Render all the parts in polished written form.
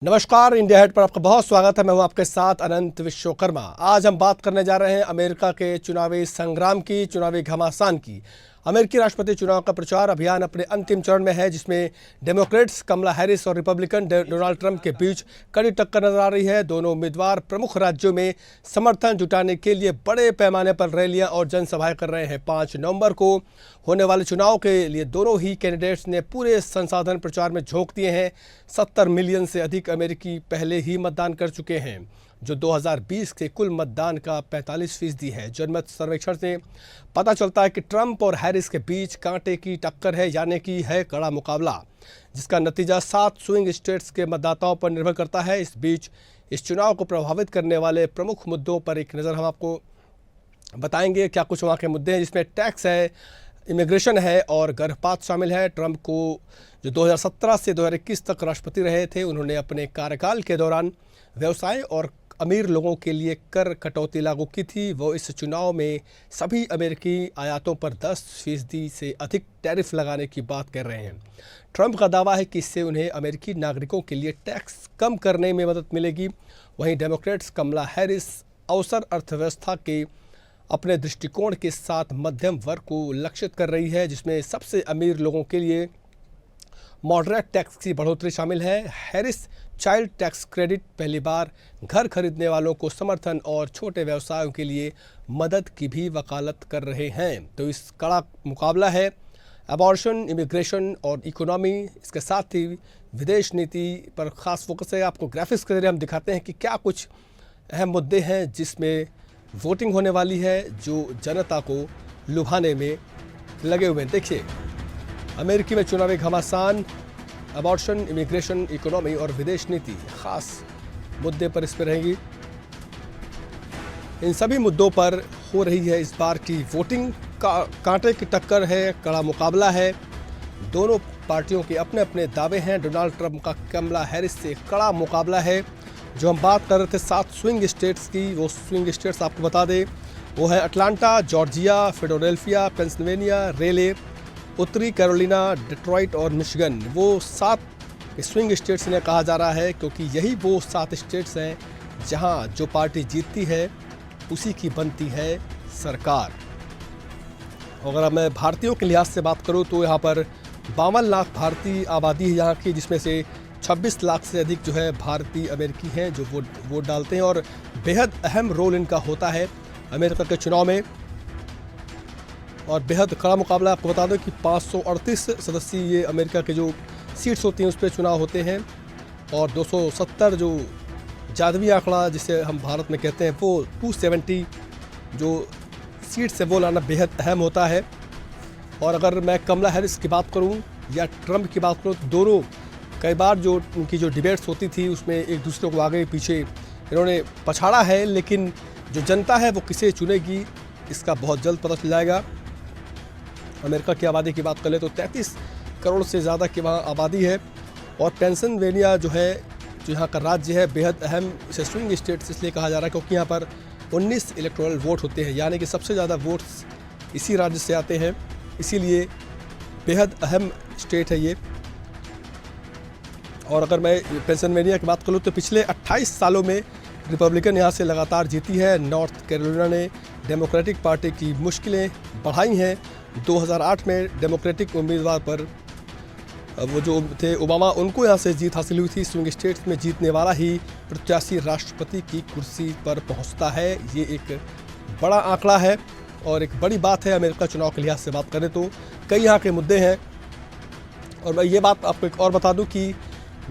नमस्कार, India head पर आपका बहुत स्वागत है। मैं हूं आपके साथ अनंत विश्वकर्मा। आज हम बात करने जा रहे हैं अमेरिका के चुनावी संग्राम की, चुनावी घमासान की। अमेरिकी राष्ट्रपति चुनाव का प्रचार अभियान अपने अंतिम चरण में है, जिसमें डेमोक्रेट्स कमला हैरिस और रिपब्लिकन डोनाल्ड ट्रंप के बीच कड़ी टक्कर नजर आ रही है। दोनों उम्मीदवार प्रमुख राज्यों में समर्थन जुटाने के लिए बड़े पैमाने पर रैलियां और जनसभाएं कर रहे हैं। 5 नवंबर को होने वाले चुनाव के लिए दोनों ही कैंडिडेट्स ने पूरे संसाधन प्रचार में झोंक दिए हैं। 70 मिलियन से अधिक अमेरिकी पहले ही मतदान कर चुके हैं, जो 2020 के कुल मतदान का 45% है। जनमत सर्वेक्षण से पता चलता है कि ट्रंप और हैरिस के बीच कांटे की टक्कर है, यानी कि है कड़ा मुकाबला, जिसका नतीजा 7 स्विंग स्टेट्स के मतदाताओं पर निर्भर करता है। इस बीच इस चुनाव को प्रभावित करने वाले प्रमुख मुद्दों पर एक नज़र हम आपको बताएंगे। क्या कुछ वहाँ के मुद्दे हैं, जिसमें टैक्स है, इमिग्रेशन है और गर्भपात शामिल है। ट्रंप को जो 2017 से 2021 तक राष्ट्रपति रहे थे, उन्होंने अपने कार्यकाल के दौरान व्यवसाय और अमीर लोगों के लिए कर कटौती लागू की थी। वो इस चुनाव में सभी अमेरिकी आयातों पर 10% से अधिक टैरिफ लगाने की बात कर रहे हैं। ट्रंप का दावा है कि इससे उन्हें अमेरिकी नागरिकों के लिए टैक्स कम करने में मदद मिलेगी। वहीं डेमोक्रेट्स कमला हैरिस अवसर अर्थव्यवस्था के अपने दृष्टिकोण के साथ मध्यम वर्ग को लक्षित कर रही है, जिसमें सबसे अमीर लोगों के लिए मॉडरेट टैक्स की बढ़ोतरी शामिल है। हैरिस चाइल्ड टैक्स क्रेडिट, पहली बार घर खरीदने वालों को समर्थन और छोटे व्यवसायों के लिए मदद की भी वकालत कर रहे हैं। तो इस कड़ा मुकाबला है। अबॉर्शन, इमिग्रेशन और इकोनॉमी, इसके साथ ही विदेश नीति पर खास फोकस है। आपको ग्राफिक्स के जरिए हम दिखाते हैं कि क्या कुछ अहम मुद्दे हैं जिसमें वोटिंग होने वाली है, जो जनता को लुभाने में लगे हुए हैं। देखिए, अमेरिकी में चुनावी घमासान, अबॉर्शन, इमिग्रेशन, इकोनॉमी और विदेश नीति खास मुद्दे पर इस पर रहेगी। इन सभी मुद्दों पर हो रही है इस बार की वोटिंग। कांटे की टक्कर है, कड़ा मुकाबला है। दोनों पार्टियों के अपने अपने दावे हैं। डोनाल्ड ट्रंप का कमला हैरिस से कड़ा मुकाबला है। जो हम बात कर रहे थे 7 स्विंग स्टेट्स की, वो स्विंग स्टेट्स आपको बता दें, वो है अटलांटा, जॉर्जिया, फिलाडेल्फिया, पेंसिल्वेनिया, रेले, उत्तरी कैरोलिना, डेट्रॉइट और मिशिगन। वो 7 स्विंग स्टेट्स इन्हें कहा जा रहा है, क्योंकि यही वो 7 स्टेट्स हैं जहां जो पार्टी जीतती है उसी की बनती है सरकार। अगर मैं भारतीयों के लिहाज से बात करूं तो यहाँ पर 52 लाख भारतीय आबादी है यहाँ की, जिसमें से 26 लाख से अधिक जो है भारतीय अमेरिकी हैं जो वोट डालते हैं, और बेहद अहम रोल इनका होता है अमेरिका के चुनाव में। और बेहद कड़ा मुकाबला। आपको बता दो कि 538 सदस्यीय ये अमेरिका के जो सीट्स होती हैं उस पर चुनाव होते हैं, और 270 जो जादवी आंकड़ा जिसे हम भारत में कहते हैं, वो 270 जो सीट्स है वो लाना बेहद अहम होता है। और अगर मैं कमला हैरिस की बात करूं या ट्रंप की बात करूं, तो दोनों कई बार जो उनकी जो डिबेट्स होती थी उसमें एक दूसरे को आगे पीछे इन्होंने पछाड़ा है, लेकिन जो जनता है वो किसे चुनेगी इसका बहुत जल्द पता चल जाएगा। अमेरिका की आबादी की बात करें तो 33 करोड़ से ज़्यादा की वहाँ आबादी है, और पेंसिल्वेनिया जो है, जो यहाँ का राज्य है, बेहद अहम इसे स्विंग स्टेट्स इसलिए कहा जा रहा है क्योंकि यहाँ पर 19 इलेक्टोरल वोट होते हैं, यानी कि सबसे ज़्यादा वोट्स इसी राज्य से आते हैं, इसीलिए बेहद अहम स्टेट है ये। और अगर मैं पेंसिल्वेनिया की बात करूँ तो पिछले 28 सालों में रिपब्लिकन यहाँ से लगातार जीती है। नॉर्थ कैरोलिना ने डेमोक्रेटिक पार्टी की मुश्किलें बढ़ाई हैं। 2008 में डेमोक्रेटिक उम्मीदवार पर वो जो थे ओबामा, उनको यहाँ से जीत हासिल हुई थी। स्विंग स्टेट्स में जीतने वाला ही प्रत्याशी राष्ट्रपति की कुर्सी पर पहुँचता है। ये एक बड़ा आंकड़ा है और एक बड़ी बात है अमेरिका चुनाव के लिहाज से बात करें तो। कई यहाँ के मुद्दे हैं, और मैं ये बात आपको एक और बता दूँ कि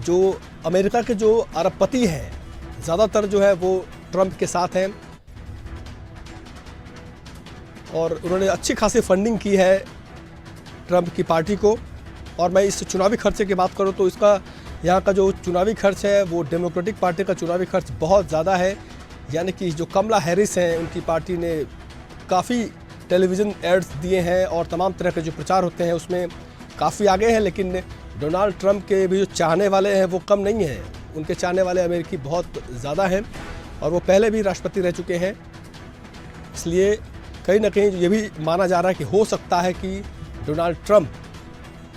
जो अमेरिका के जो अरबपति हैं, ज़्यादातर जो है वो ट्रंप के साथ हैं, और उन्होंने अच्छी खासी फंडिंग की है ट्रंप की पार्टी को। और मैं इस चुनावी खर्चे की बात करूं तो इसका यहाँ का जो चुनावी खर्च है वो डेमोक्रेटिक पार्टी का चुनावी खर्च बहुत ज़्यादा है, यानी कि जो कमला हैरिस हैं उनकी पार्टी ने काफ़ी टेलीविज़न एड्स दिए हैं और तमाम तरह के जो प्रचार होते हैं उसमें काफ़ी आगे हैं। लेकिन डोनाल्ड ट्रंप के भी जो चाहने वाले हैं वो कम नहीं हैं, उनके चाहने वाले अमेरिकी बहुत ज़्यादा हैं, और वो पहले भी राष्ट्रपति रह चुके हैं। इसलिए कहीं ना कहीं ये भी माना जा रहा है कि हो सकता है कि डोनाल्ड ट्रंप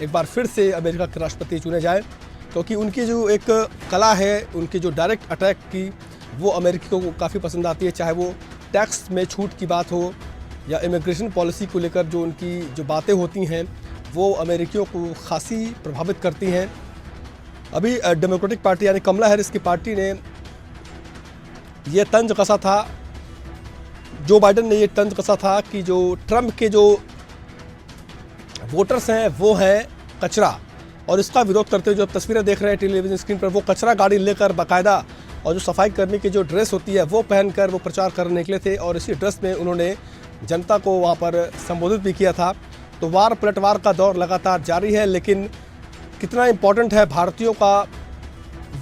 एक बार फिर से अमेरिका के राष्ट्रपति चुने जाए। क्योंकि उनकी जो एक कला है, उनकी जो डायरेक्ट अटैक की, वो अमेरिकी को काफ़ी पसंद आती है। चाहे वो टैक्स में छूट की बात हो या इमिग्रेशन पॉलिसी को लेकर जो उनकी जो बातें होती हैं, वो अमेरिकियों को खासी प्रभावित करती हैं। अभी डेमोक्रेटिक पार्टी यानी कमला हैरिस की पार्टी ने ये तंज कसा था, जो बाइडन ने ये तंज कसा था कि जो ट्रंप के जो वोटर्स हैं वो हैं कचरा, और इसका विरोध करते हुए जो तस्वीरें देख रहे हैं टेलीविजन स्क्रीन पर, वो कचरा गाड़ी लेकर बाकायदा और जो सफाई कर्मी की जो ड्रेस होती है वो पहनकर वो प्रचार करने निकले थे, और इसी ड्रेस में उन्होंने जनता को वहाँ पर संबोधित भी किया था। तो वार पलटवार का दौर लगातार जारी है, लेकिन कितना इम्पोर्टेंट है भारतीयों का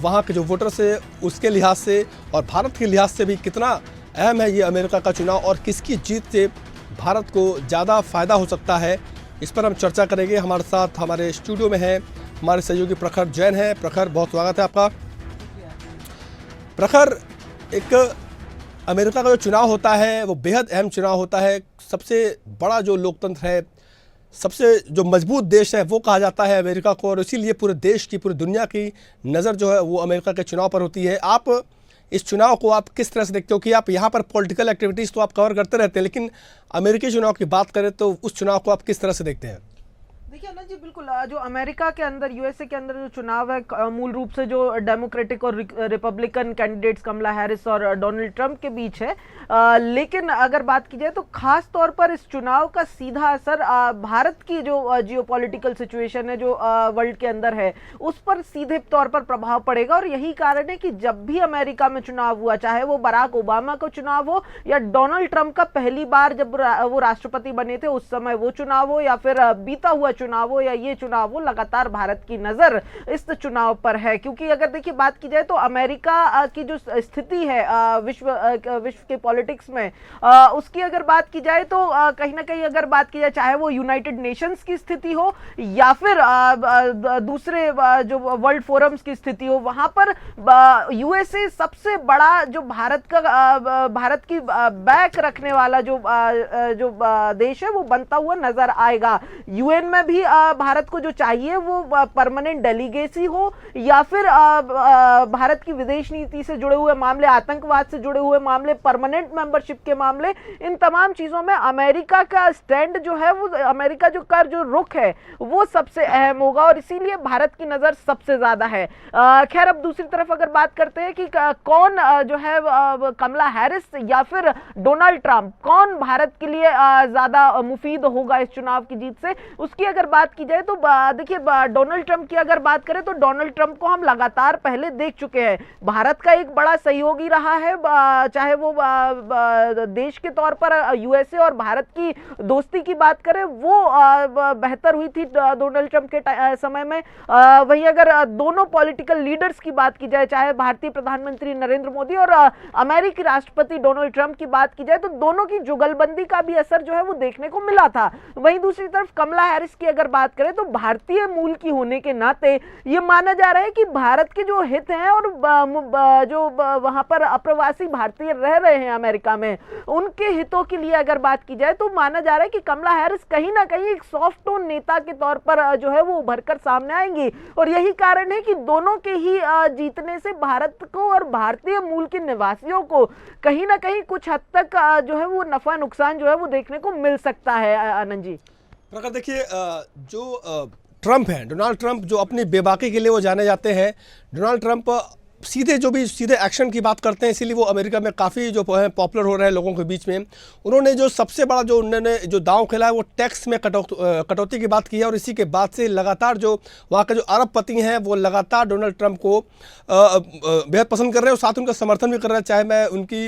वहाँ के जो वोटर्स है उसके लिहाज से, और भारत के लिहाज से भी कितना अहम है ये अमेरिका का चुनाव, और किसकी जीत से भारत को ज़्यादा फ़ायदा हो सकता है, इस पर हम चर्चा करेंगे। हमारे साथ हमारे स्टूडियो में है हमारे सहयोगी प्रखर जैन है। प्रखर, बहुत स्वागत है आपका। प्रखर, एक अमेरिका का जो चुनाव होता है वो बेहद अहम चुनाव होता है। सबसे बड़ा जो लोकतंत्र है, सबसे जो मजबूत देश है वो कहा जाता है अमेरिका को, और इसीलिए पूरे देश की, पूरी दुनिया की नज़र जो है वो अमेरिका के चुनाव पर होती है। आप इस चुनाव को आप किस तरह से देखते हो कि आप यहाँ पर पॉलिटिकल एक्टिविटीज़ तो आप कवर करते रहते हैं, लेकिन अमेरिकी चुनाव की बात करें तो उस चुनाव को आप किस तरह से देखते हैं? देखिए अनंत जी, बिल्कुल जो अमेरिका के अंदर, यूएसए के अंदर जो चुनाव है, मूल रूप से जो डेमोक्रेटिक और रिपब्लिकन कैंडिडेट्स कमला हैरिस और डोनाल्ड ट्रंप के बीच है। लेकिन अगर बात की जाए तो खास तौर पर इस चुनाव का सीधा असर भारत की जो जियोपॉलिटिकल सिचुएशन है जो वर्ल्ड के अंदर है, उस पर सीधे तौर पर प्रभाव पड़ेगा। और यही कारण है कि जब भी अमेरिका में चुनाव हुआ, चाहे वो बराक ओबामा का चुनाव हो या डोनाल्ड ट्रंप का पहली बार जब वो राष्ट्रपति बने थे उस समय वो चुनाव हो, या फिर बीता हुआ चुनाव हो या ये चुनाव हो, लगातार भारत की नजर इस चुनाव पर है। क्योंकि अगर देखिए बात की जाए तो अमेरिका की जो स्थिति है विश्व के पॉलिटिक्स में, उसकी अगर बात की जाए तो कहीं ना कहीं अगर बात की जाए, चाहे वो यूनाइटेड नेशंस की स्थिति हो या फिर दूसरे जो वर्ल्ड फोरम्स की स्थिति हो, वहां पर यूएसए सबसे बड़ा जो भारत की बैक रखने वाला जो देश है वो बनता हुआ नजर आएगा। यूएन में भी भारत को जो चाहिए वो परमानेंट डेलीगेसी हो, या फिर भारत की विदेश नीति से जुड़े हुए मामले, आतंकवाद से जुड़े हुए मामले, परमानेंट मेंबरशिप के मामले, इन तमाम चीजों में अमेरिका का स्टैंड जो है वो, अमेरिका जो रुख है वो सबसे अहम होगा, और इसीलिए भारत की नजर सबसे ज्यादा है। खैर, अब दूसरी तरफ अगर बात करते हैं कि कौन जो है कमला हैरिस या फिर डोनाल्ड ट्रंप, कौन भारत के लिए ज्यादा मुफीद होगा इस चुनाव की जीत से, उसकी अगर बात की जाए तो देखिए डोनाल्ड ट्रंप की अगर बात करें तो डोनाल्ड ट्रंप को हम लगातार पहले देख चुके हैं, भारत का एक बड़ा सहयोगी रहा है। चाहे वो देश के तौर पर यूएसए और भारत की दोस्ती की बात करें, वो बेहतर हुई थी डोनाल्ड ट्रंप के समय में। वहीं अगर दोनों पॉलिटिकल लीडर्स की बात की जाए, चाहे भारतीय प्रधानमंत्री नरेंद्र मोदी और अमेरिकी राष्ट्रपति डोनाल्ड ट्रंप की बात की जाए, तो दोनों की जुगलबंदी का भी असर जो है वो देखने को मिला था। वहीं दूसरी तरफ कमला हैरिस की अगर बात करें तो भारतीय मूल की होने के नाते ये माना जा रहा है कि भारत के जो हित हैं और जो वहां पर अप्रवासी भारतीय रह रहे हैं अमेरिका में, उनके हितों के लिए अगर बात की जाए तो माना जा रहा है कि कमला हैरिस कहीं ना कहीं एक सॉफ्ट टोन नेता के तौर पर जो है वो उभरकर सामने आएंगी, और यही कारण है कि दोनों के ही जीतने से भारत को और भारतीय मूल के निवासियों को कहीं ना कहीं कुछ हद तक जो है वो नफा नुकसान जो है वो देखने को मिल सकता है। आनंद जी, प्रकार देखिए, जो ट्रंप हैं, डोनाल्ड ट्रंप, जो अपनी बेबाकी के लिए वो जाने जाते हैं, डोनाल्ड ट्रंप सीधे एक्शन की बात करते हैं, इसीलिए वो अमेरिका में काफ़ी जो है पॉपुलर हो रहे हैं लोगों के बीच में। उन्होंने जो सबसे बड़ा जो उन्होंने जो दांव खेला है वो टैक्स में कटौती की बात की है, और इसी के बाद से लगातार जो वहाँ के जो अरबपति हैं वो लगातार डोनाल्ड ट्रंप को बेहद पसंद कर रहे हैं और साथ उनका समर्थन भी कर रहे हैं। चाहे मैं उनकी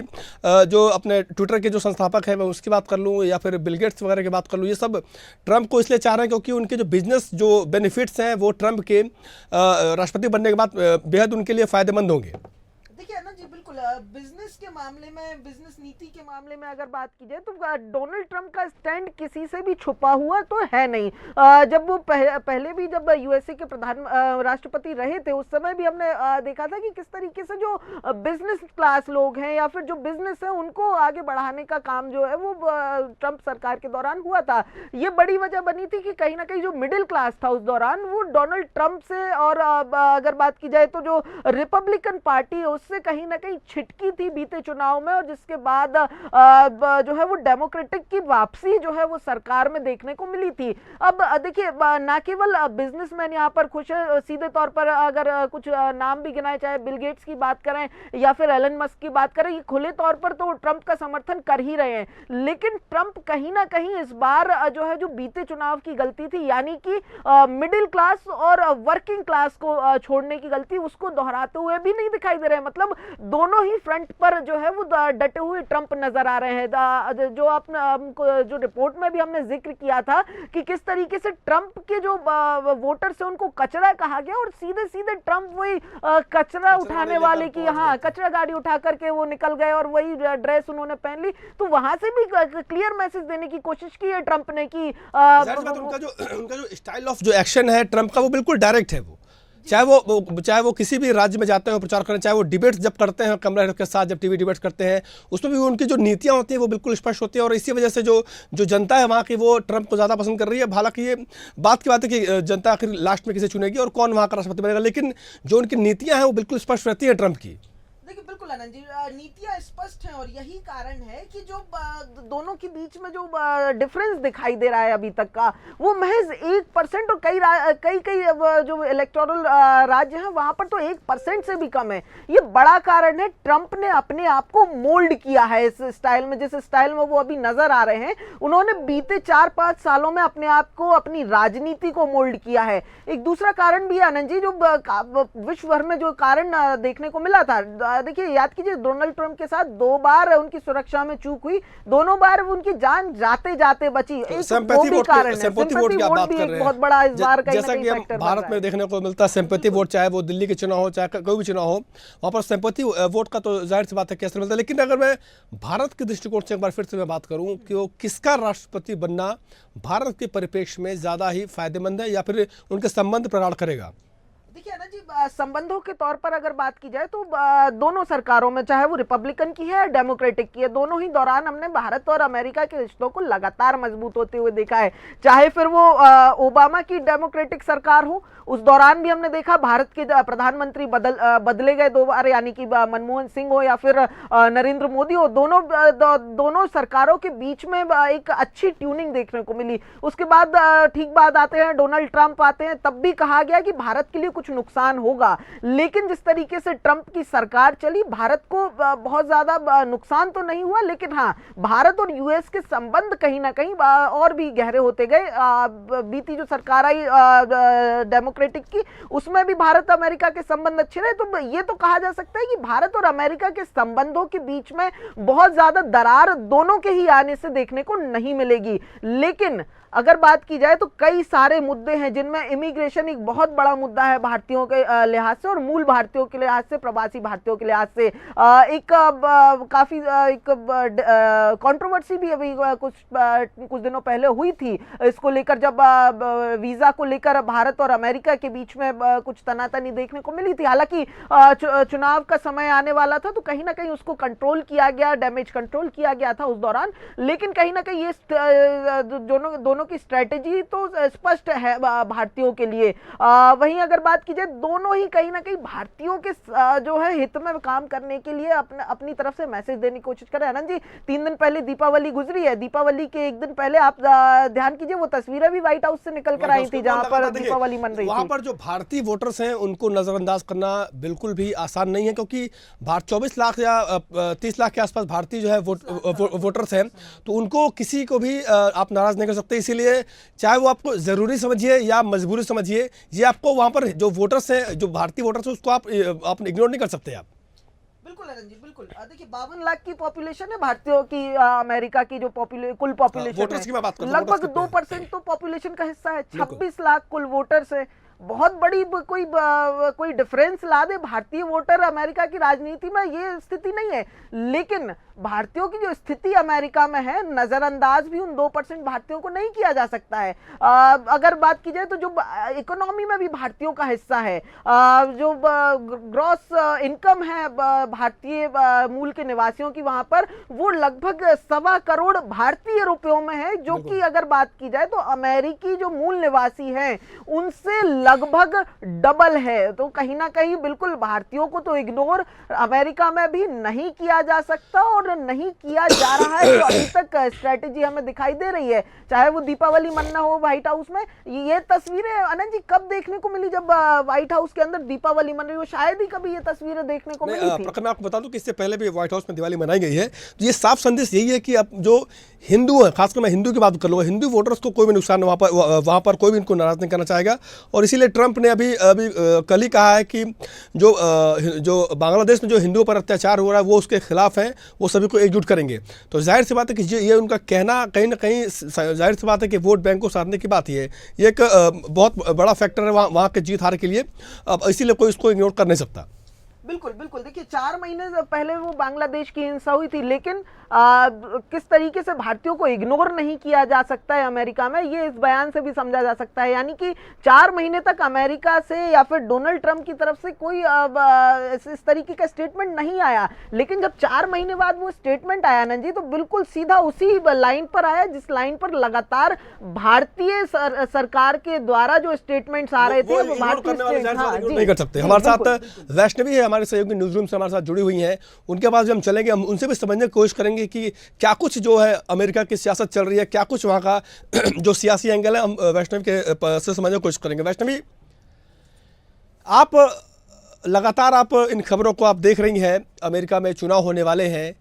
जो अपने ट्विटर के जो संस्थापक हैं मैं उसकी बात कर लूँ या फिर बिल गेट्स वगैरह की बात कर लूँ, ये सब ट्रंप को इसलिए चाह रहे हैं क्योंकि उनके जो बिजनेस जो बेनिफिट्स हैं वो ट्रंप के राष्ट्रपति बनने के बाद बेहद उनके लिए फ़ायदेमंद होंगे। देखिए अनंत जी, बिल्कुल बिजनेस के मामले में, बिजनेस नीति के मामले में अगर बात की जाए तो डोनाल्ड ट्रंप का स्टैंड किसी से भी छुपा हुआ तो है नहीं। जब वो पहले भी जब यूएसए के राष्ट्रपति रहे थे उस समय भी हमने देखा था कि किस तरीके से जो बिजनेस क्लास लोग हैं या फिर जो बिजनेस है उनको आगे बढ़ाने का काम जो है वो ट्रंप सरकार के दौरान हुआ था। ये बड़ी वजह बनी थी कि कहीं ना कहीं जो मिडिल क्लास था उस दौरान वो डोनाल्ड ट्रंप से और अगर बात की जाए तो जो रिपब्लिकन पार्टी है उससे कहीं ना कहीं छिटकी थी बीते चुनाव में, और जिसके बाद जो है वो डेमोक्रेटिक की वापसी जो है वो सरकार में देखने को मिली थी। अब देखिए ना केवल बिजनेसमैन यहाँ पर खुश है, सीधे तौर पर अगर कुछ नाम भी गिनाए, चाहे बिल गेट्स की बात करें या फिर एलन मस्क की बात करें, ये खुले तौर पर तो ट्रंप का समर्थन कर ही रहे हैं। लेकिन ट्रंप कहीं ना कहीं इस बार जो है जो बीते चुनाव की गलती थी, यानी कि मिडिल क्लास और वर्किंग क्लास को छोड़ने की गलती, उसको दोहराते हुए भी नहीं दिखाई दे रहे हैं। मतलब दोनों ही फ्रंट पर जो है वो डटे हुए ट्रंप नजर आ रहे हैं। जो आपने जो रिपोर्ट में भी हमने जिक्र किया था कि किस तरीके से ट्रंप के जो वोटर्स हैं उनको कचरा कहा गया, और सीधे सीधे ट्रंप वही कचरा उठाने वाले की, हाँ, कचरा गाड़ी उठा करके वो निकल गए और वही ड्रेस उन्होंने पहन ली। तो वहां से भी क्लियर मैसेज देने की कोशिश की है ट्रंप ने कि उनका जो स्टाइल ऑफ जो एक्शन है ट्रंप का वो बिल्कुल डायरेक्ट है। वो चाहे वो किसी भी राज्य में जाते हैं प्रचार करें, चाहे वो डिबेट्स जब करते हैं कमला हैरिस के साथ, जब टीवी डिबेट्स करते हैं उसमें भी उनकी जो नीतियां होती हैं वो बिल्कुल स्पष्ट होती है, और इसी वजह से जो जनता है वहाँ की वो ट्रंप को ज़्यादा पसंद कर रही है। हालांकि ये बात की बात है कि जनता आखिर लास्ट में किसे चुनेगी और कौन वहाँ का राष्ट्रपति बनेगा, लेकिन जो उनकी नीतियाँ हैं वो बिल्कुल स्पष्ट रहती है ट्रंप की। देखिए बिल्कुल आनंद जी, नीतियां स्पष्ट हैं और यही कारण है कि जो दोनों के बीच में जो डिफरेंस दिखाई दे रहा है अभी तक का, वो महज 1% और कई जो इलेक्टोरल राज्य हैं वहां पर तो 1% से भी कम है। ये बड़ा कारण है, ट्रंप ने अपने आप को मोल्ड किया है इस स्टाइल में, जिस स्टाइल में वो अभी नजर आ रहे हैं। उन्होंने बीते 4-5 सालों में अपने आप को, अपनी राजनीति को मोल्ड किया है। एक दूसरा कारण भी आनंद जी, जो विश्व भर में जो कारण देखने को मिला था, देखिए याद कीजिए डोनाल्ड ट्रंप के साथ 2 बार उनकी सुरक्षा में चूक हुई, दोनों बार उनकी जान जाते जाते बची। सिंपैथी वोट की आप बात कर रहे हैं, बहुत बड़ा इस बार जैसा कि हम भारत में देखने को मिलता है सिंपैथी वोट, चाहे वो दिल्ली के चुनाव हो चाहे कोई भी चुनाव हो, वहां पर सिंपैथी वोट का तो जाहिर सी बात है कैसे मिलता है। लेकिन अगर मैं भारत के दृष्टिकोण से एक बार फिर से मैं बात करूं कि वो किसका राष्ट्रपति बनना भारत के परिप्रेक्ष्य में ज्यादा ही फायदेमंद है या फिर उनके संबंध प्रगाढ़ करेगा? देखिए ना जी, संबंधों के तौर पर अगर बात की जाए तो दोनों सरकारों में, चाहे वो रिपब्लिकन की है या डेमोक्रेटिक की है, दोनों ही दौरान हमने भारत और अमेरिका के रिश्तों को लगातार मजबूत होते हुए देखा है। चाहे फिर वो ओबामा की डेमोक्रेटिक सरकार हो, उस दौरान भी हमने देखा भारत के प्रधानमंत्री बदले गए 2 बार, यानी कि मनमोहन सिंह हो या फिर नरेंद्र मोदी हो, दोनों सरकारों के बीच में एक अच्छी ट्यूनिंग देखने को मिली। उसके बाद ठीक बाद आते हैं डोनाल्ड ट्रंप आते हैं, तब भी कहा गया कि भारत के लिए कुछ नुकसान होगा, लेकिन जिस तरीके से ट्रंप की सरकार चली, भारत को बहुत ज्यादा नुकसान तो नहीं हुआ, लेकिन हाँ, भारत और यूएस के संबंध कहीं ना कहीं और भी गहरे होते गए। बीती जो सरकार आई डेमोक्रेटिक की, उसमें भी भारत अमेरिका के संबंध अच्छे रहे। तो ये तो कहा जा सकता है कि भारत और अमेरिका के संबंधों के बीच में बहुत ज्यादा दरार दोनों के ही आने से देखने को नहीं मिलेगी। लेकिन अगर बात की जाए तो कई सारे मुद्दे हैं जिनमें इमिग्रेशन एक बहुत बड़ा मुद्दा है भारतीयों के लिहाज से, और मूल भारतीयों के लिहाज से, प्रवासी भारतीयों के लिहाज से काफी कंट्रोवर्सी भी अभी कुछ दिनों पहले हुई थी इसको लेकर, जब वीजा को लेकर भारत और अमेरिका के बीच में कुछ तनातनी देखने को मिली थी। हालांकि चुनाव का समय आने वाला था तो कहीं ना कहीं उसको कंट्रोल किया गया, डैमेज कंट्रोल किया गया था उस दौरान, लेकिन कहीं ना कहीं ये दोनों की स्ट्रेटेजी तो स्पष्ट है भारतीयों के लिए। वहीं अगर बात की जाए, दोनों ही कहीं ना कहीं भारतीयों के जो है हित में काम करने के लिए अपनी तरफ से मैसेज देने की कोशिश कर रहे हैं। आनंद जी, 3 दिन पहले दीपावली गुजरी है, दीपावली के एक दिन पहले आप ध्यान कीजिए वो तस्वीरें भी व्हाइट हाउस से निकल कर आई थी जहां पर दीपावली मन रही थी। वहां पर जो भारतीय वोटर्स हैं उनको नजरअंदाज करना बिल्कुल भी आसान नहीं है, क्योंकि 24 लाख या 30 लाख के आसपास भारतीय जो है वोटर्स हैं, तो उनको किसी को भी आप नाराज नहीं कर सकते। इसीलिए चाहे वो आपको जरूरी समझिए या मजबूरी समझिए, ये आपको वहां पर जो वोटर्स हैं, जो भारतीय वोटर्स हैं, उसको आप इग्नोर नहीं कर सकते आप। बिल्कुल अनंत जी, बिल्कुल। देखिए 52 लाख की पॉपुलेशन है भारतीयों की, अमेरिका की जो कुल पॉपुलेशन वोटर्स की मैं बात कर रहा हूं, लगभग 2% तो पॉपुलेशन का हिस्सा है। 26 लाख कुल वोटर्स है, बहुत बड़ी कोई डिफरेंस ला दे भारतीय वोटर अमेरिका की राजनीति में, ये स्थिति नहीं है। लेकिन भारतीयों की जो स्थिति अमेरिका में है, नजरअंदाज भी उन 2% भारतीयों को नहीं किया जा सकता है। अगर बात की जाए तो जो इकोनॉमी में भी भारतीयों का हिस्सा है, जो ग्रॉस इनकम है भारतीय मूल के निवासियों की वहां पर, वो लगभग 1.25 करोड़ भारतीय रुपयों में है, जो कि अगर बात की जाए तो अमेरिकी जो मूल निवासी हैं उनसे लगभग डबल है। तो कहीं ना कहीं बिल्कुल भारतीयों को तो इग्नोर अमेरिका में भी नहीं किया जा सकता और नहीं किया जा रहा है। जो अभी तक स्ट्रेटेजी हमें दिखाई दे रही है, चाहे वो दीपावली मनाना हो व्हाइट हाउस में, ये तस्वीरें आनंद जी कब देखने को मिली? जब व्हाइट हाउस के अंदर दीपावली मन रही हो, शायद ही कभी ये तस्वीरें देखने को मिली थी। मैं आपको बता दूं कि इससे पहले भी व्हाइट हाउस में दिवाली मनाई गई है। तो ये साफ संदेश यही है कि अब जो हिंदू है, खासकर मैं हिंदू की बात कर लूँगा, हिंदू वोटर्स को कोई भी नुकसान वहाँ पर कोई भी इनको नाराज नहीं करना चाहेगा। और इसीलिए ट्रंप ने अभी कल ही कहा है कि जो बांग्लादेश में जो हिंदुओं पर अत्याचार हो रहा है वो उसके खिलाफ है, वो सभी को एकजुट करेंगे। तो जाहिर सी बात है कि ये उनका कहना कहीं ना कहीं जाहिर सी बात है कि वोट बैंक को साधने की बात ही है। ये एक बहुत बड़ा फैक्टर है वहाँ के जीत हार के लिए। अब इसीलिए कोई इसको इग्नोर कर नहीं सकता। बिल्कुल बिल्कुल, देखिए 4 महीने पहले वो बांग्लादेश की हिंसा हुई थी, लेकिन किस तरीके से भारतीयों को इग्नोर नहीं किया जा सकता है अमेरिका में, ये इस बयान से भी समझा जा सकता है। यानी कि 4 महीने तक अमेरिका से या फिर डोनाल्ड ट्रंप की तरफ से कोई इस तरीके का स्टेटमेंट नहीं आया, लेकिन जब 4 महीने बाद वो स्टेटमेंट आया ना जी, तो बिल्कुल सीधा उसी लाइन पर आया जिस लाइन पर लगातार भारतीय सरकार के द्वारा जो स्टेटमेंट्स आ रहे थे वो भारतीय नहीं कर सकते। हमारे साथ वैष्णवी है, हमारे सहयोगी न्यूज रूम से हमारे साथ जुड़ी हुई हैं, उनके पास हम चलेंगे, हम उनसे भी समझने की कोशिश करेंगे कि क्या कुछ जो है अमेरिका की सियासत चल रही है, क्या कुछ वहाँ का जो सियासी एंगल है, हम वैष्णवी के से समझने की कोशिश करेंगे। वैष्णवी, आप लगातार आप इन खबरों को आप देख रही हैं, अमेरिका में चुनाव होने वाले हैं।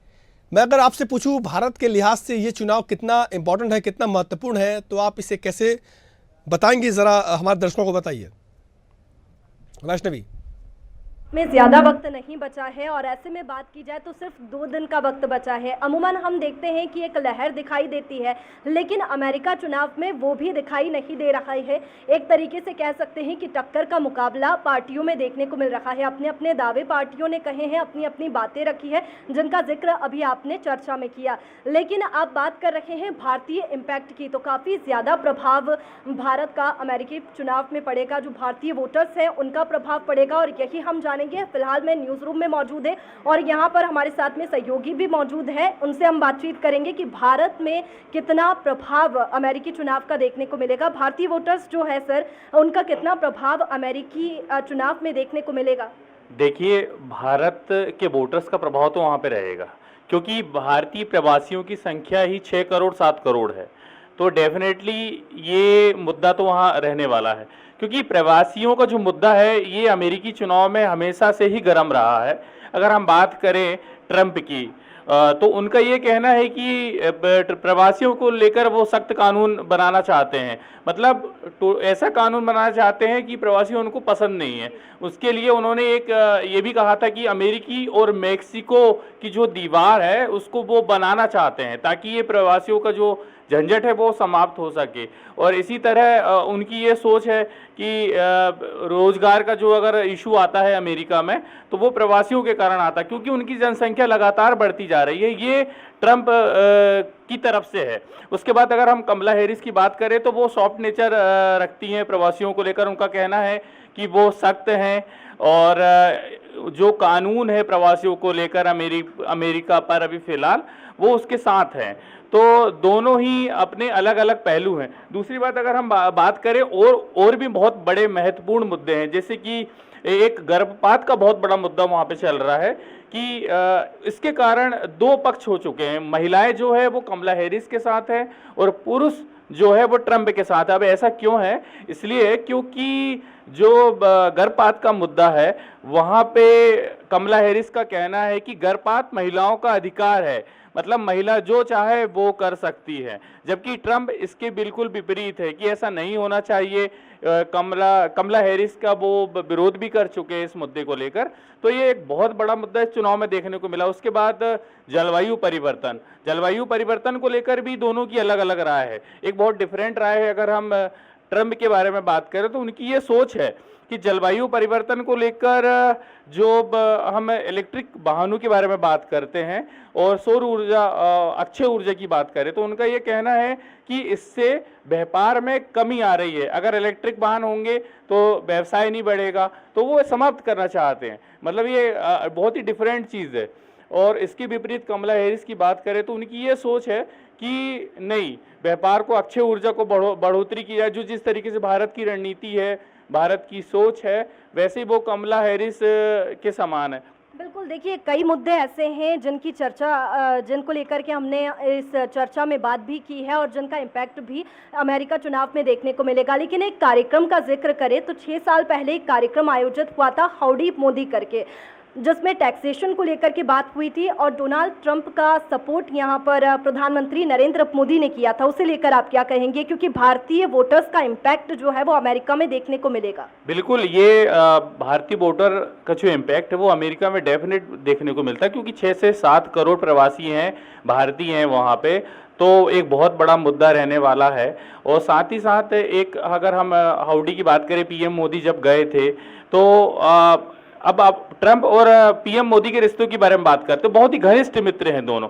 मैं अगर आपसे पूछूं भारत के लिहाज से ये चुनाव कितना इंपॉर्टेंट है, कितना महत्वपूर्ण है, तो आप इसे कैसे बताएंगी, ज़रा हमारे दर्शकों को बताइए। वैष्णवी, में ज़्यादा वक्त नहीं बचा है और ऐसे में बात की जाए तो सिर्फ 2 दिन का वक्त बचा है। अमूमन हम देखते हैं कि एक लहर दिखाई देती है, लेकिन अमेरिका चुनाव में वो भी दिखाई नहीं दे रहा है। एक तरीके से कह सकते हैं कि टक्कर का मुकाबला पार्टियों में देखने को मिल रहा है। अपने अपने दावे पार्टियों ने कहे हैं, अपनी अपनी बातें रखी है, जिनका जिक्र अभी आपने चर्चा में किया। लेकिन आप बात कर रहे हैं भारतीय इम्पैक्ट की, तो काफ़ी ज़्यादा प्रभाव भारत का अमेरिकी चुनाव में पड़ेगा। जो भारतीय वोटर्स हैं उनका प्रभाव पड़ेगा और यही हम जानेंगे। फिलहाल मैं न्यूज़ रूम में मौजूद है और यहाँ पर हमारे साथ में सहयोगी भी मौजूद है, उनसे हम बातचीत करेंगे कि भारत में कितना प्रभाव अमेरिकी चुनाव का देखने को मिलेगा। भारतीय वोटर्स जो है सर, उनका कितना प्रभाव अमेरिकी चुनाव में देखने को मिलेगा? देखिए, भारत के वोटर्स का प्रभाव तो वहाँ पे रहेगा, क्योंकि भारतीय प्रवासियों की संख्या ही 6 करोड़ 7 करोड़ है। तो डेफिनेटली ये मुद्दा तो वहाँ रहने वाला है, क्योंकि प्रवासियों का जो मुद्दा है ये अमेरिकी चुनाव में हमेशा से ही गर्म रहा है। अगर हम बात करें ट्रंप की, तो उनका ये कहना है कि प्रवासियों को लेकर वो सख्त कानून बनाना चाहते हैं। मतलब तो ऐसा कानून बनाना चाहते हैं कि प्रवासी उनको पसंद नहीं है। उसके लिए उन्होंने एक ये भी कहा था कि अमेरिकी और मेक्सिको की जो दीवार है उसको वो बनाना चाहते हैं, ताकि ये प्रवासियों का जो झंझट है वो समाप्त हो सके। और इसी तरह उनकी ये सोच है कि रोजगार का जो अगर इशू आता है अमेरिका में, तो वो प्रवासियों के कारण आता है, क्योंकि उनकी जनसंख्या लगातार बढ़ती जा रही है। ये ट्रंप की तरफ से है। उसके बाद अगर हम कमला हैरिस की बात करें तो वो सॉफ्ट नेचर रखती हैं प्रवासियों को लेकर। उनका कहना है कि वो सख्त हैं और जो कानून है प्रवासियों को लेकर अमेरिका पर अभी फिलहाल वो उसके साथ हैं। तो दोनों ही अपने अलग अलग पहलू हैं। दूसरी बात अगर हम बात करें और भी बहुत बड़े महत्वपूर्ण मुद्दे हैं, जैसे कि एक गर्भपात का बहुत बड़ा मुद्दा वहाँ पे चल रहा है कि इसके कारण 2 पक्ष हो चुके हैं। महिलाएं जो है वो कमला हैरिस के साथ है और पुरुष जो है वो ट्रंप के साथ है। अब ऐसा क्यों है? इसलिए क्योंकि जो गर्भपात का मुद्दा है वहाँ पे कमला हैरिस का कहना है कि गर्भपात महिलाओं का अधिकार है, मतलब महिला जो चाहे वो कर सकती है, जबकि ट्रंप इसके बिल्कुल विपरीत है कि ऐसा नहीं होना चाहिए। कमला हैरिस का वो विरोध भी कर चुके हैं इस मुद्दे को लेकर। तो ये एक बहुत बड़ा मुद्दा इस चुनाव में देखने को मिला। उसके बाद जलवायु परिवर्तन को लेकर भी दोनों की अलग अलग राय है। एक बहुत डिफरेंट राय है। अगर हम ट्रम्प के बारे में बात करें तो उनकी ये सोच है कि जलवायु परिवर्तन को लेकर जो हम इलेक्ट्रिक वाहनों के बारे में बात करते हैं और सौर ऊर्जा, अक्षय ऊर्जा की बात करें तो उनका ये कहना है कि इससे व्यापार में कमी आ रही है। अगर इलेक्ट्रिक वाहन होंगे तो व्यवसाय नहीं बढ़ेगा, तो वो समाप्त करना चाहते हैं। मतलब ये बहुत ही डिफरेंट चीज़ है। और इसके विपरीत कमला हैरिस की बात करें तो उनकी ये सोच है कि नहीं, व्यापार को, अक्षय ऊर्जा को बढ़ोतरी की जाए। जो जिस तरीके से भारत की रणनीति है, भारत की सोच है, वैसे ही वो कमला हैरिस के समान है। बिल्कुल, देखिए कई मुद्दे ऐसे हैं जिनकी चर्चा, जिनको लेकर के हमने इस चर्चा में बात भी की है और जिनका इम्पैक्ट भी अमेरिका चुनाव में देखने को मिलेगा। लेकिन एक कार्यक्रम का जिक्र करें तो 6 साल पहले एक कार्यक्रम आयोजित हुआ था हाउडी मोदी करके, जिसमें टैक्सेशन को लेकर के बात हुई थी और डोनाल्ड ट्रंप का सपोर्ट यहाँ पर प्रधानमंत्री नरेंद्र मोदी ने किया था। उसे लेकर आप क्या कहेंगे, क्योंकि भारतीय वोटर्स का इम्पैक्ट जो है वो अमेरिका में देखने को मिलेगा? बिल्कुल, ये भारतीय वोटर का जो इम्पैक्ट है वो अमेरिका में डेफिनेट देखने को मिलता है, क्योंकि 6 से 7 करोड़ प्रवासी हैं, भारतीय हैं वहाँ पे, तो एक बहुत बड़ा मुद्दा रहने वाला है। और साथ ही साथ एक, अगर हम हाउडी की बात करें, पीएम मोदी जब गए थे तो अब आप ट्रंप और पीएम मोदी के रिश्तों के बारे में बात करते हैं। बहुत ही घनिष्ठ मित्र हैं दोनों।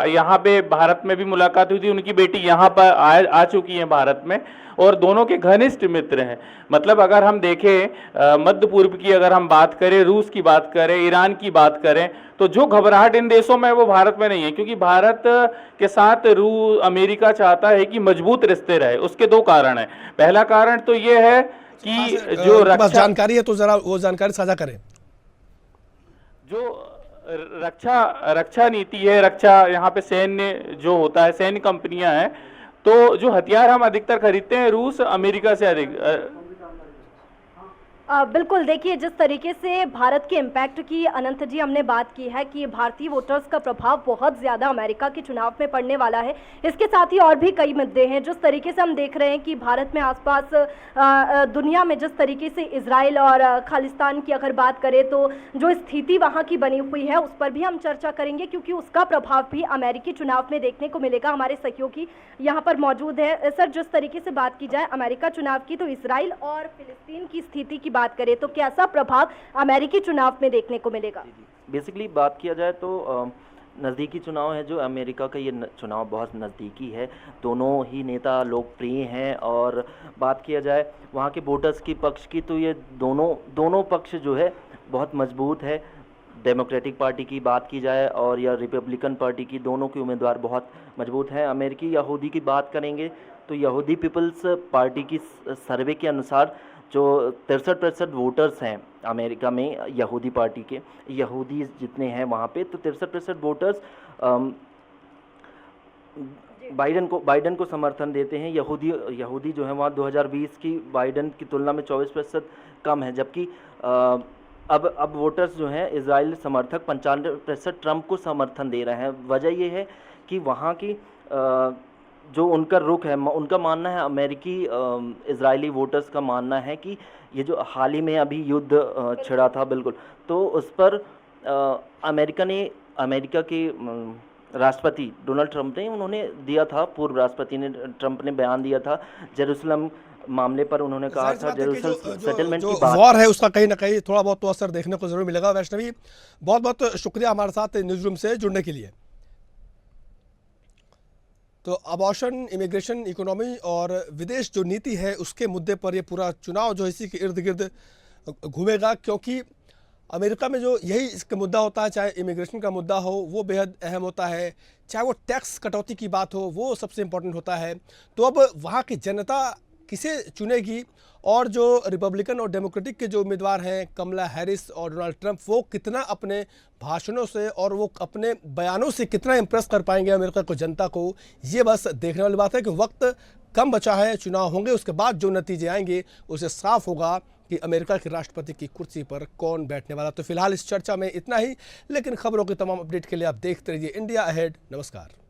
यहाँ पे भारत में भी मुलाकात हुई थी, उनकी बेटी यहाँ पर आ चुकी है भारत में, और दोनों के घनिष्ठ मित्र हैं। मतलब अगर हम देखें मध्य पूर्व की, अगर हम बात करें, रूस की बात करें, ईरान की बात करें, तो जो घबराहट इन देशों में वो भारत में नहीं है, क्योंकि भारत के साथ अमेरिका चाहता है कि मजबूत रिश्ते रहे। उसके 2 कारण हैं। पहला कारण तो ये है कि जो जानकारी है तो जरा वो जानकारी साझा करें। जो रक्षा नीति है, रक्षा यहाँ पे सैन्य जो होता है, सैन्य कंपनियां हैं, तो जो हथियार हम अधिकतर खरीदते हैं रूस अमेरिका से अधिक। बिल्कुल, देखिए जिस तरीके से भारत के इम्पैक्ट की अनंत जी हमने बात की है कि भारतीय वोटर्स का प्रभाव बहुत ज़्यादा अमेरिका के चुनाव में पड़ने वाला है। इसके साथ ही और भी कई मुद्दे हैं। जिस तरीके से हम देख रहे हैं कि भारत में आसपास दुनिया में जिस तरीके से इजराइल और खालिस्तान की अगर बात करें तो जो स्थिति वहाँ की बनी हुई है उस पर भी हम चर्चा करेंगे, क्योंकि उसका प्रभाव भी अमेरिकी चुनाव में देखने को मिलेगा। हमारे सहयोगी यहाँ पर मौजूद है। सर, जिस तरीके से बात की जाए अमेरिका चुनाव की, तो इसराइल और फिलिस्तीन की स्थिति की बात करें तो कैसा प्रभाव अमेरिकी चुनाव में देखने को मिलेगा? बेसिकली बात किया जाए तो नज़दीकी चुनाव है जो अमेरिका का, ये चुनाव बहुत नज़दीकी है। दोनों ही नेता लोकप्रिय हैं और बात किया जाए वहाँ के वोटर्स की पक्ष की, तो ये दोनों पक्ष जो है बहुत मजबूत है। डेमोक्रेटिक पार्टी की बात की जाए और या रिपब्लिकन पार्टी की, दोनों के उम्मीदवार बहुत मजबूत हैं। अमेरिकी यहूदी की बात करेंगे तो यहूदी पीपल्स पार्टी की सर्वे के अनुसार जो 63% वोटर्स हैं अमेरिका में यहूदी पार्टी के, यहूदी जितने हैं वहाँ पे, तो 63% वोटर्स बाइडन को समर्थन देते हैं। यहूदी जो है वहाँ 2020 की बाइडन की तुलना में 24% कम है, जबकि अब वोटर्स जो हैं इजराइल समर्थक 95% ट्रंप को समर्थन दे रहे हैं। वजह ये है कि वहाँ की जो उनका रुख है, उनका मानना है, अमेरिकी इजरायली वोटर्स का मानना है कि ये जो हाल ही में अभी युद्ध छिड़ा था, बिल्कुल, तो उस पर अमेरिका के राष्ट्रपति डोनाल्ड ट्रंप ने, उन्होंने दिया था, पूर्व राष्ट्रपति ने, ट्रंप ने बयान दिया था जेरूसलम मामले पर। उन्होंने कहा था जेरूसलम सेटलमेंट की बात, वॉर है उसका कहीं ना कहीं थोड़ा बहुत तो असर देखने को जरूर मिलेगा। वैष्णवी, बहुत बहुत शुक्रिया हमारे साथ न्यूज रूम से जुड़ने के लिए। तो अबॉर्शन, इमिग्रेशन, इकोनॉमी और विदेश जो नीति है उसके मुद्दे पर ये पूरा चुनाव जो इसी के इर्द गिर्द घूमेगा, क्योंकि अमेरिका में जो यही इसका मुद्दा होता है, चाहे इमिग्रेशन का मुद्दा हो वो बेहद अहम होता है, चाहे वो टैक्स कटौती की बात हो वो सबसे इम्पोर्टेंट होता है। तो अब वहाँ की जनता किसे चुनेगी और जो रिपब्लिकन और डेमोक्रेटिक के जो उम्मीदवार हैं कमला हैरिस और डोनाल्ड ट्रंप, वो कितना अपने भाषणों से और वो अपने बयानों से कितना इम्प्रेस कर पाएंगे अमेरिका को, जनता को, ये बस देखने वाली बात है। कि वक्त कम बचा है, चुनाव होंगे, उसके बाद जो नतीजे आएंगे उससे साफ होगा कि अमेरिका के राष्ट्रपति की कुर्सी पर कौन बैठने वाला। तो फिलहाल इस चर्चा में इतना ही, लेकिन खबरों के तमाम अपडेट के लिए आप देखते रहिए इंडिया अहेड। नमस्कार।